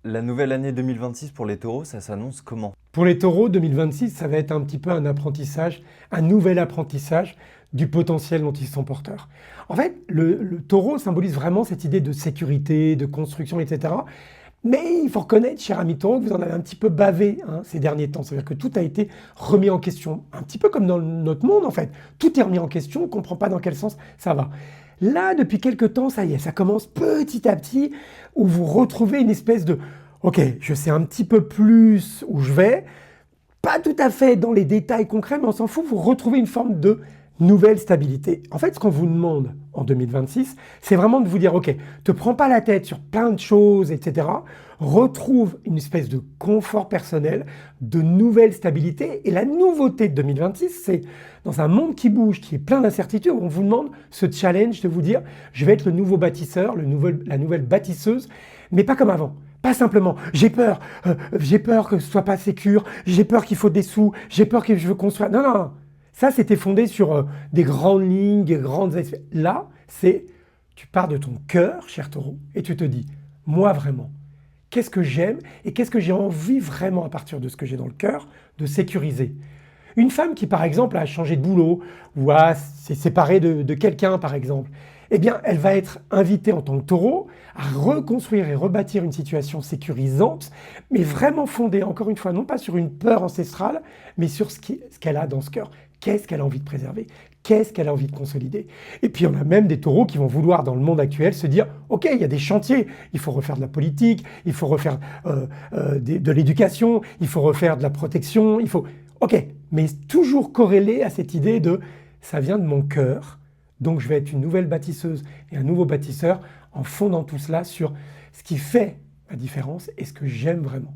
La nouvelle année 2026 pour les taureaux, ça s'annonce comment? Pour les taureaux, 2026, ça va être un petit peu un apprentissage, un nouvel apprentissage du potentiel dont ils sont porteurs. En fait, le taureau symbolise vraiment cette idée de sécurité, de construction, etc. Mais il faut reconnaître, cher ami taureau, que vous en avez un petit peu bavé ces derniers temps. C'est-à-dire que tout a été remis en question. Un petit peu comme dans notre monde, en fait. Tout est remis en question, on ne comprend pas dans quel sens ça va. Là, depuis quelques temps, ça y est, ça commence petit à petit, où vous retrouvez une espèce de OK, je sais un petit peu plus où je vais, pas tout à fait dans les détails concrets, mais on s'en fout, vous retrouvez une forme de nouvelle stabilité. En fait, ce qu'on vous demande en 2026, c'est vraiment de vous dire, OK, te prends pas la tête sur plein de choses, etc. Retrouve une espèce de confort personnel, de nouvelle stabilité. Et la nouveauté de 2026, c'est dans un monde qui bouge, qui est plein d'incertitudes, on vous demande ce challenge de vous dire, je vais être le nouveau bâtisseur, la nouvelle bâtisseuse, mais pas comme avant. Pas simplement, j'ai peur que ce soit pas sécure, j'ai peur qu'il faut des sous, j'ai peur que je veux construire. Non, non, non. Ça, c'était fondé sur des grandes lignes, des grandes aspects. Là, c'est, tu pars de ton cœur, cher taureau, et tu te dis, moi vraiment, qu'est-ce que j'aime et qu'est-ce que j'ai envie vraiment à partir de ce que j'ai dans le cœur de sécuriser. Une femme qui, par exemple, a changé de boulot ou s'est séparée de quelqu'un, par exemple, eh bien, elle va être invitée en tant que taureau à reconstruire et rebâtir une situation sécurisante, mais vraiment fondée, encore une fois, non pas sur une peur ancestrale, mais sur ce qu'elle a dans ce cœur. Qu'est-ce qu'elle a envie de préserver? Qu'est-ce qu'elle a envie de consolider? Et puis, on a même des taureaux qui vont vouloir, dans le monde actuel, se dire, OK, il y a des chantiers, il faut refaire de la politique, il faut refaire de l'éducation, il faut refaire de la protection, il faut... OK, mais toujours corrélé à cette idée de ça vient de mon cœur, donc je vais être une nouvelle bâtisseuse et un nouveau bâtisseur en fondant tout cela sur ce qui fait la différence et ce que j'aime vraiment.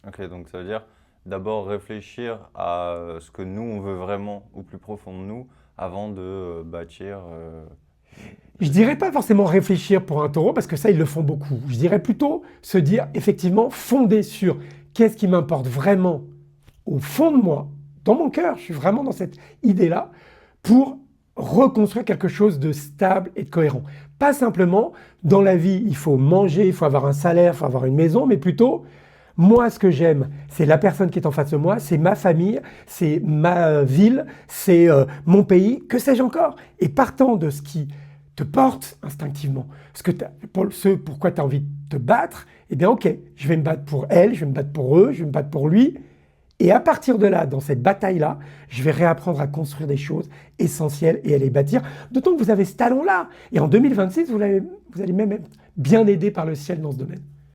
Ok, donc ça veut dire d'abord réfléchir à ce que nous on veut vraiment au plus profond de nous avant de bâtir. Je dirais pas forcément réfléchir pour un taureau parce que ça ils le font beaucoup. Je dirais plutôt se dire effectivement fonder sur qu'est-ce qui m'importe vraiment au fond de moi, dans mon cœur, je suis vraiment dans cette idée-là pour reconstruire quelque chose de stable et de cohérent. Pas simplement, dans la vie, il faut manger, il faut avoir un salaire, il faut avoir une maison, mais plutôt, moi, ce que j'aime, c'est la personne qui est en face de moi, c'est ma famille, c'est ma ville, c'est mon pays, que sais-je encore. Et partant de ce qui te porte instinctivement, ce pourquoi tu as envie de te battre, eh bien ok, je vais me battre pour elle, je vais me battre pour eux, je vais me battre pour lui, et à partir de là, dans cette bataille-là, je vais réapprendre à construire des choses essentielles et à les bâtir. D'autant que vous avez ce talent-là. Et en 2026, vous allez même être bien aidé par le ciel dans ce domaine.